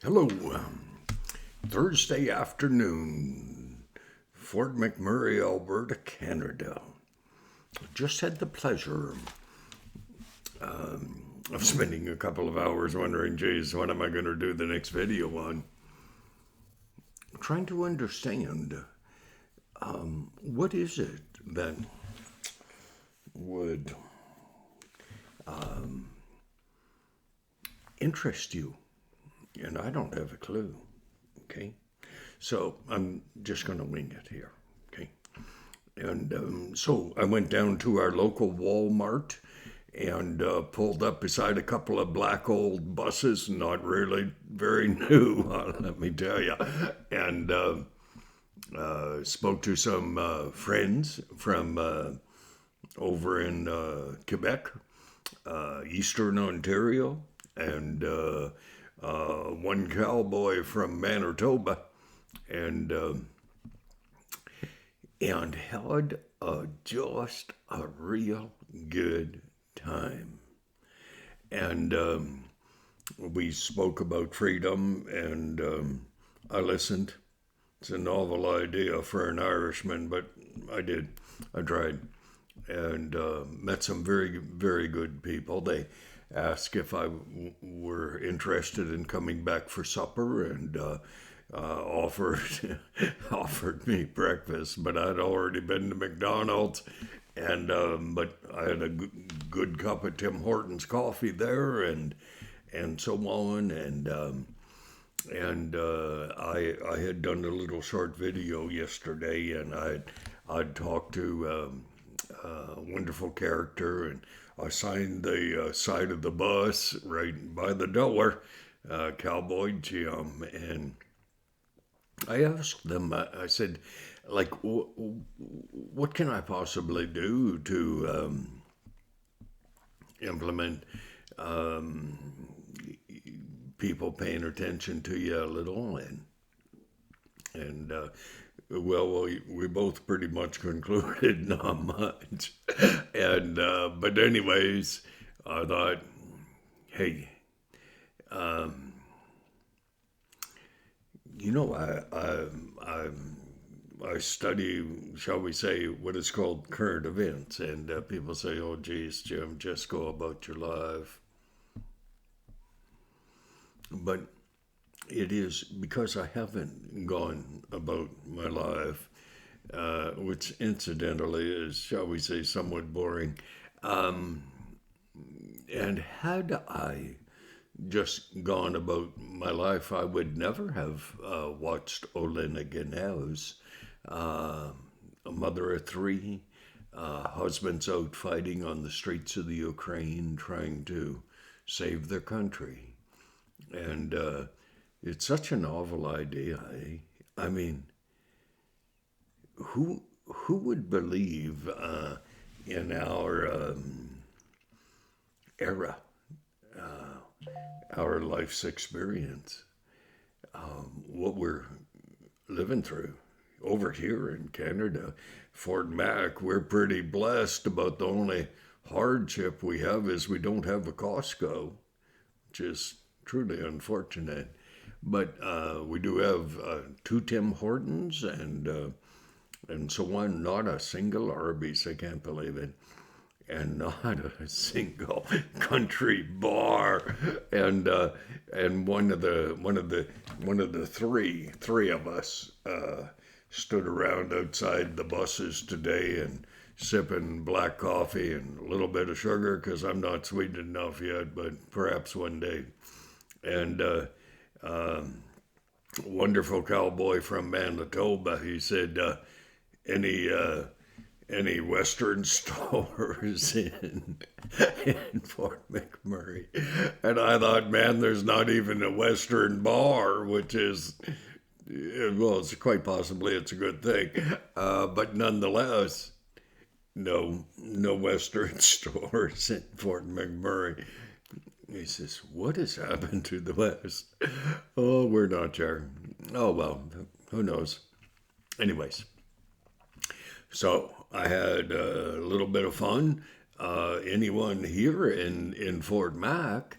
Hello, Thursday afternoon, Fort McMurray, Alberta, Canada. Just had the pleasure of spending a couple of hours wondering, geez, what am I going to do the next video on? Trying to understand what is it that would interest you? And I don't have a clue, okay? So I'm just going to wing it here, okay? And so I went down to our local Walmart and pulled up beside a couple of black old buses, not really very new, let me tell you, and spoke to some friends from over in Quebec, Eastern Ontario, and one cowboy from Manitoba, and had just a real good time. And we spoke about freedom, and I listened. It's a novel idea for an Irishman, but I did. I tried, and met some very, very good people. They asked if I were interested in coming back for supper, and offered offered me breakfast, but I'd already been to McDonald's, and but I had a good cup of Tim Hortons coffee there, and so on, and I had done a little short video yesterday, and I'd talked to a wonderful character, and I signed the side of the bus right by the door, Cowboy Jim, and I asked them, I said, like, what can I possibly do to implement people paying attention to you a little? And well, we both pretty much concluded not much. And, but anyways, I thought, hey, you know, I study, shall we say, what is called current events, and people say, "Oh, geez, Jim, just go about your life." But it is because I haven't gone about my life, which incidentally is, shall we say, somewhat boring. Um, and had I just gone about my life, I would never have watched Olena Ganez, uh, a mother of three, husbands out fighting on the streets of the Ukraine, trying to save their country. And it's such a novel idea. Eh? I mean, who would believe in our era, our life's experience, what we're living through over here in Canada? Fort Mac, we're pretty blessed. About the only hardship we have is we don't have a Costco, which is truly unfortunate. But we do have two Tim Hortons and so on. Not a single Arby's. I can't believe it. And not a single country bar. And one of the three of us stood around outside the buses today and sipping black coffee and a little bit of sugar because I'm not sweet enough yet, but perhaps one day. And wonderful cowboy from Manitoba, he said, any any Western stores in Fort McMurray, and I thought, man, there's not even a Western bar, which is, well, it's quite possibly it's a good thing, but nonetheless, no Western stores in Fort McMurray. He says, "What has happened to the West?" Oh, we're not sure. Oh well, who knows? Anyways, so I had a little bit of fun. Anyone here in Fort Mac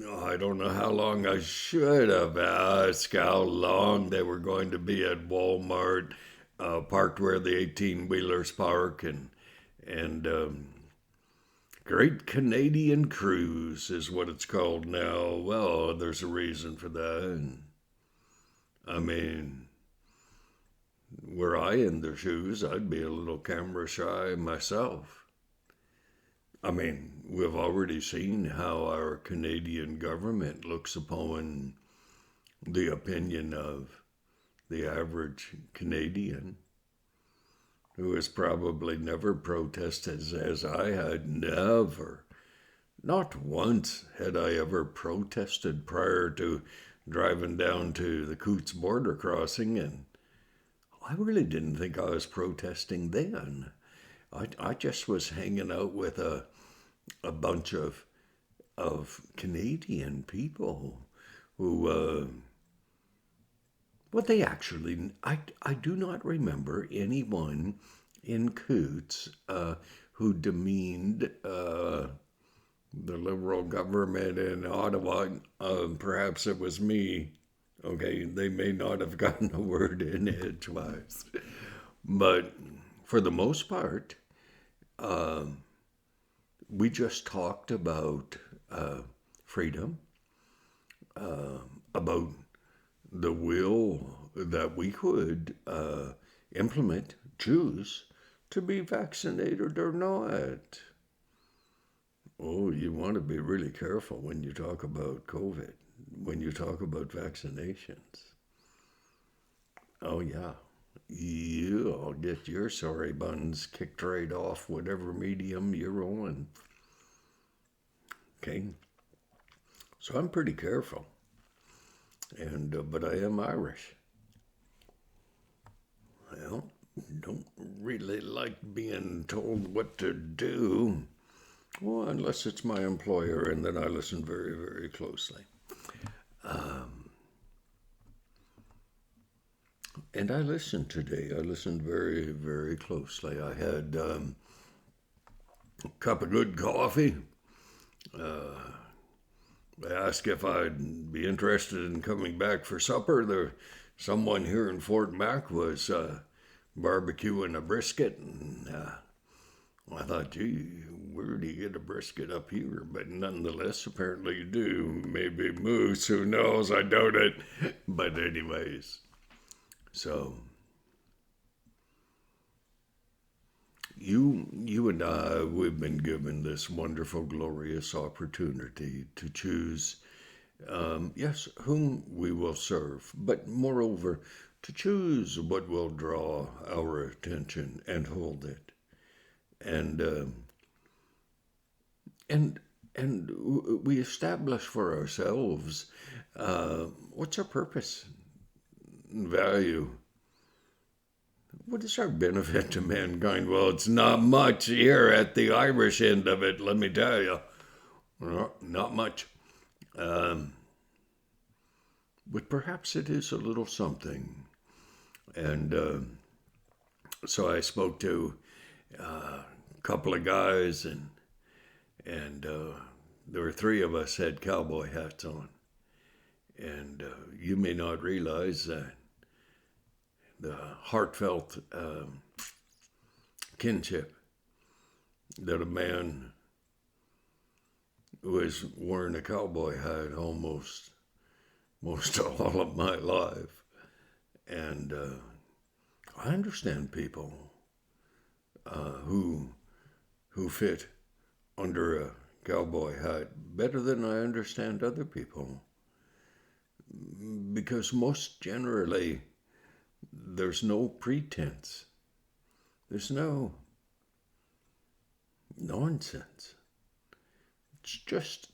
I don't know how long I should have asked how long they were going to be at Walmart, parked where the 18-wheelers park, and Great Canadian Cruise is what it's called now. Well, there's a reason for that. I mean, were I in their shoes, I'd be a little camera shy myself. I mean, we've already seen how our Canadian government looks upon the opinion of the average Canadian who has probably never protested as I had. Never. Not once had I ever protested prior to driving down to the Coots border crossing, and I really didn't think I was protesting then. I just was hanging out with a bunch of Canadian people who, well, they actually, I do not remember anyone in Coots who demeaned the Liberal government in Ottawa. Perhaps it was me. Okay, they may not have gotten a word in edgewise. But for the most part, we just talked about freedom, about the will that we could choose to be vaccinated or not. Oh, you want to be really careful when you talk about COVID, when you talk about vaccinations. Oh, yeah. You'll get your sorry buns kicked right off whatever medium you're on. Okay? So I'm pretty careful. But I am Irish. Well, don't really like being told what to do. Well, unless it's my employer, and then I listen very, very closely. And I listened today. I listened very, very closely. I had a cup of good coffee. They asked if I'd be interested in coming back for supper. Someone here in Fort Mac was barbecuing a brisket, and I thought, gee, where do you get a brisket up here? But nonetheless, apparently you do. Maybe moose, who knows? I doubt it. But anyways, so you and I, we've been given this wonderful, glorious opportunity to choose, yes, whom we will serve, but moreover, to choose what will draw our attention and hold it. And and we establish for ourselves what's our purpose, value. What is our benefit to mankind? Well, it's not much here at the Irish end of it, let me tell you. Not much. But perhaps it is a little something. And so I spoke to a couple of guys, and there were three of us had cowboy hats on. And you may not realize that the heartfelt kinship that a man who has worn a cowboy hat almost all of my life. And I understand people who fit under a cowboy hat better than I understand other people. Because most generally, there's no pretense. There's no nonsense. It's just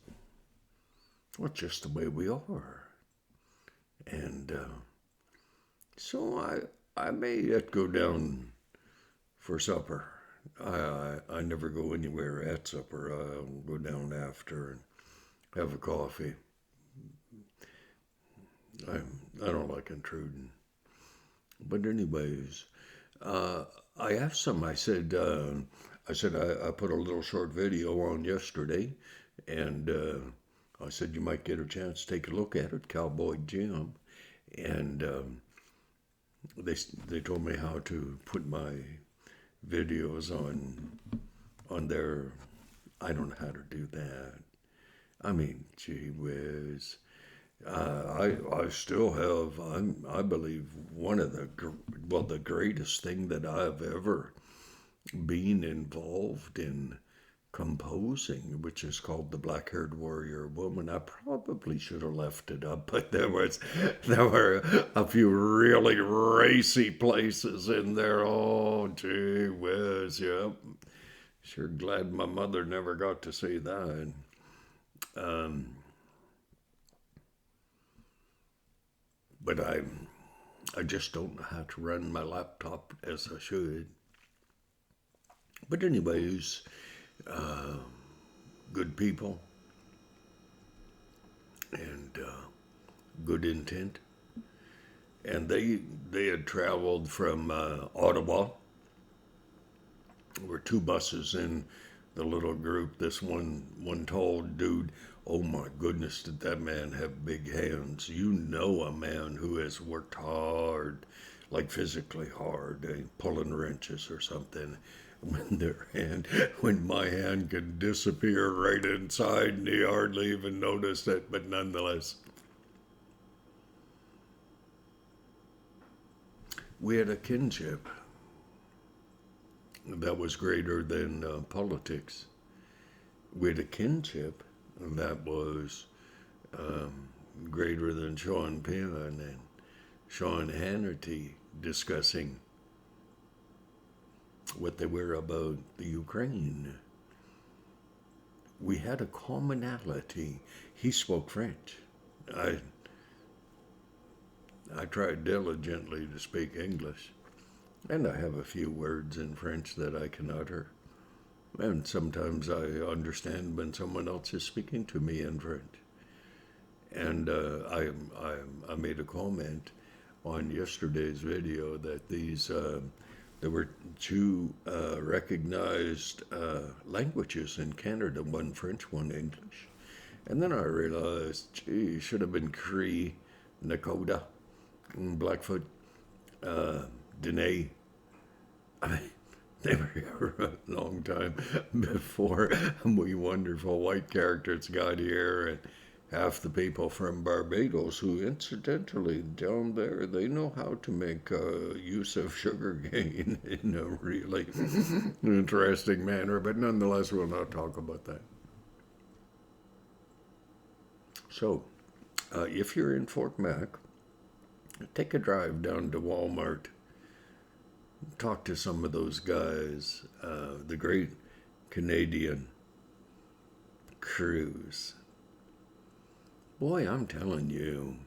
the way we are. And so I may yet go down for supper. I never go anywhere at supper. I'll go down after and have a coffee. I don't like intruding. But anyways, I asked them, I said I put a little short video on yesterday, and I said, you might get a chance to take a look at it, Cowboy Jim. And they told me how to put my videos on their. I don't know how to do that. I mean, gee whiz. I still have. I believe one of the greatest thing that I've ever been involved in composing, which is called The Black-Haired Warrior Woman. I probably should have left it up, but there were a few really racy places in there. Oh, gee whiz, yep. Sure glad my mother never got to see that. Um, but I just don't know how to run my laptop as I should. But anyways, good people and good intent. And they had traveled from Ottawa. There were two buses in the little group. This one tall dude, oh my goodness, did that man have big hands. You know a man who has worked hard, like physically hard, pulling wrenches or something. When my hand can disappear right inside and he hardly even noticed it, but nonetheless. We had a kinship that was greater than politics. We had a kinship that was greater than Sean Penn and Sean Hannity discussing what they were about the Ukraine. We had a commonality. He spoke French. I tried diligently to speak English, and I have a few words in French that I can utter. And sometimes I understand when someone else is speaking to me in French. And I made a comment on yesterday's video that there were two recognized languages in Canada, one French, one English. And then I realized, gee, should have been Cree, Nakota, Blackfoot, Dene. I mean, they were here a long time before we wonderful white characters got here, and half the people from Barbados, who incidentally down there, they know how to make use of sugarcane in a really interesting manner, but nonetheless, we'll not talk about that. So, if you're in Fort Mac, take a drive down to Walmart. Talk to some of those guys, the great Canadian crews. Boy, I'm telling you,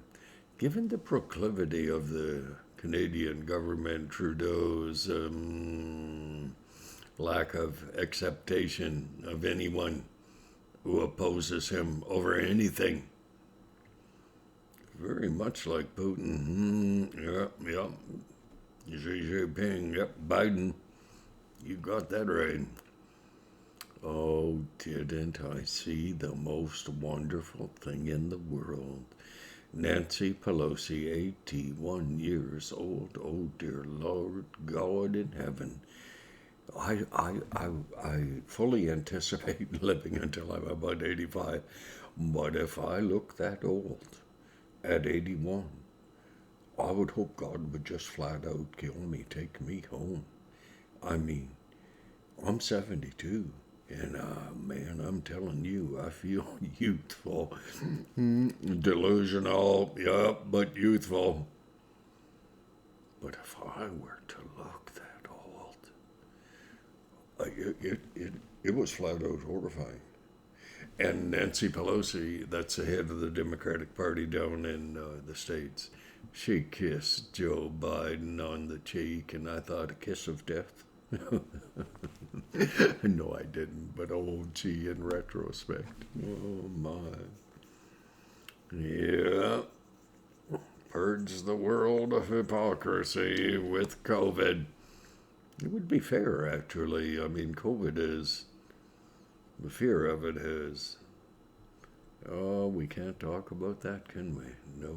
given the proclivity of the Canadian government, Trudeau's lack of acceptation of anyone who opposes him over anything, very much like Putin. Yep. Xi Jinping, yep, Biden, you got that right. Oh, didn't I see the most wonderful thing in the world? Nancy Pelosi, 81 years old. Oh, dear Lord God in heaven. I fully anticipate living until I'm about 85. But if I look that old at 81, I would hope God would just flat out kill me, take me home. I mean, I'm 72, and man, I'm telling you, I feel youthful. Delusional, yeah, but youthful. But if I were to look that old, it was flat out horrifying. And Nancy Pelosi, that's the head of the Democratic Party down in the States, she kissed Joe Biden on the cheek, and I thought a kiss of death. No, I didn't, but oh, gee, in retrospect. Oh, my. Yeah. Purge the world of hypocrisy with COVID. It would be fair, actually. I mean, COVID is, the fear of it has Oh, we can't talk about that, can we? No,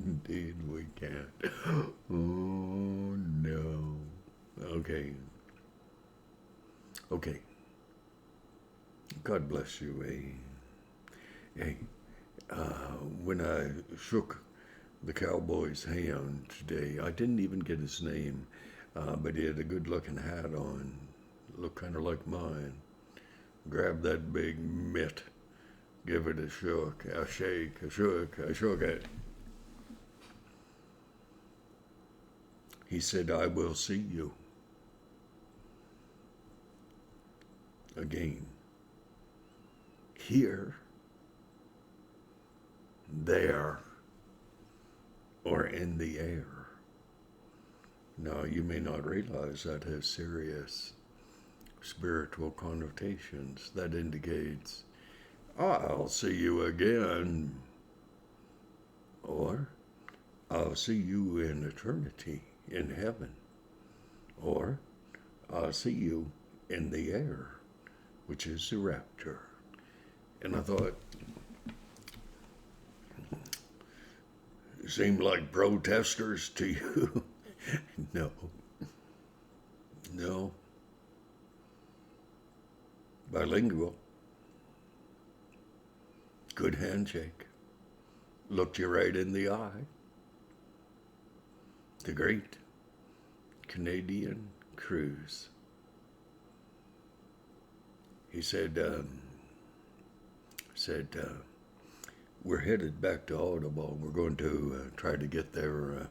indeed we can't. Oh, no. Okay. Okay. God bless you, Hey, when I shook the cowboy's hand today, I didn't even get his name, but he had a good looking hat on, looked kind of like mine. Grabbed that big mitt, give it a shook, a shake, a shook, I shook it. He said, I will see you again. Here, there, or in the air. Now, you may not realize that has serious spiritual connotations. That indicates, I'll see you again, or I'll see you in eternity, in heaven, or I'll see you in the air, which is the rapture. And I thought, seemed like protesters to you. No. No. Bilingual. Good handshake. Looked you right in the eye. The great Canadian Cruz. He said, we're headed back to Ottawa. We're going to try to get there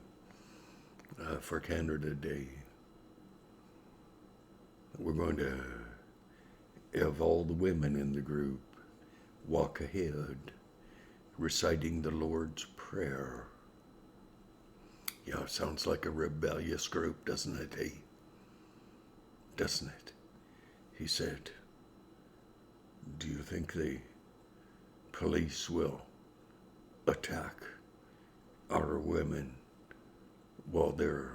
for Canada Day. We're going to have all the women in the group walk ahead, reciting the Lord's Prayer. Yeah, sounds like a rebellious group, doesn't it, eh? Doesn't it? He said, do you think the police will attack our women while they're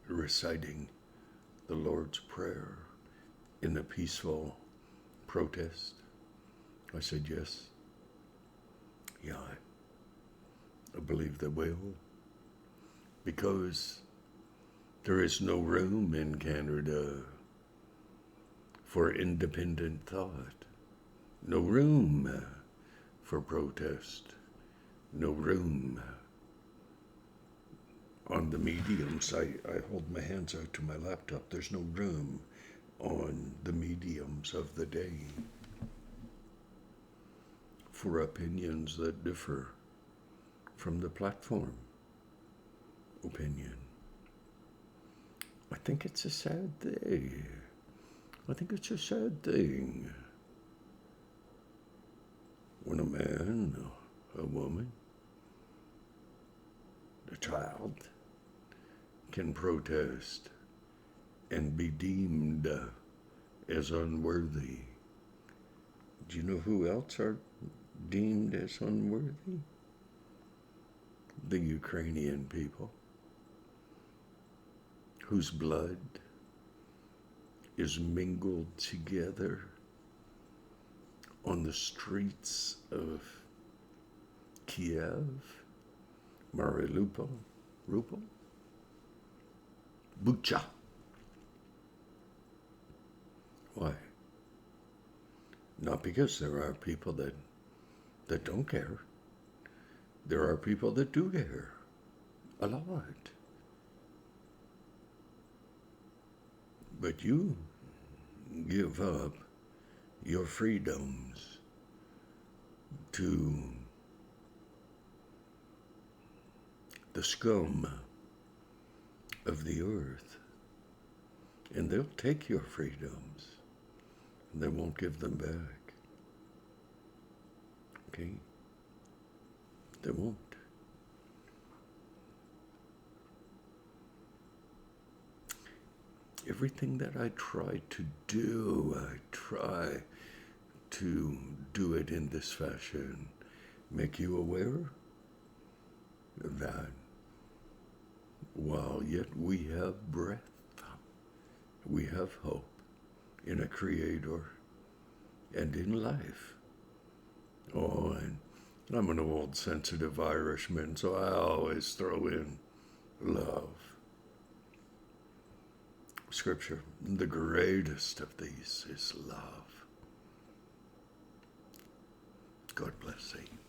reciting the Lord's Prayer in a peaceful protest? I said, yes. Yeah, I believe they will. Because there is no room in Canada for independent thought. No room for protest. No room on the mediums. I hold my hands out to my laptop. There's no room on the mediums of the day for opinions that differ from the platform opinion. I think it's a sad thing. I think it's a sad thing when a man, a woman, a child can protest and be deemed as unworthy. Do you know who else are deemed as unworthy? The Ukrainian people, whose blood is mingled together on the streets of Kiev, Mariupol, Bucha. Why? Not because there are people that don't care. There are people that do care. A lot. But you give up your freedoms to the scum of the earth, and they'll take your freedoms, and they won't give them back. Okay? They won't. Everything that I try to do, I try to do it in this fashion. Make you aware that while yet we have breath, we have hope in a Creator and in life. Oh, and I'm an old sensitive Irishman, so I always throw in love. Scripture, the greatest of these is love. God bless thee.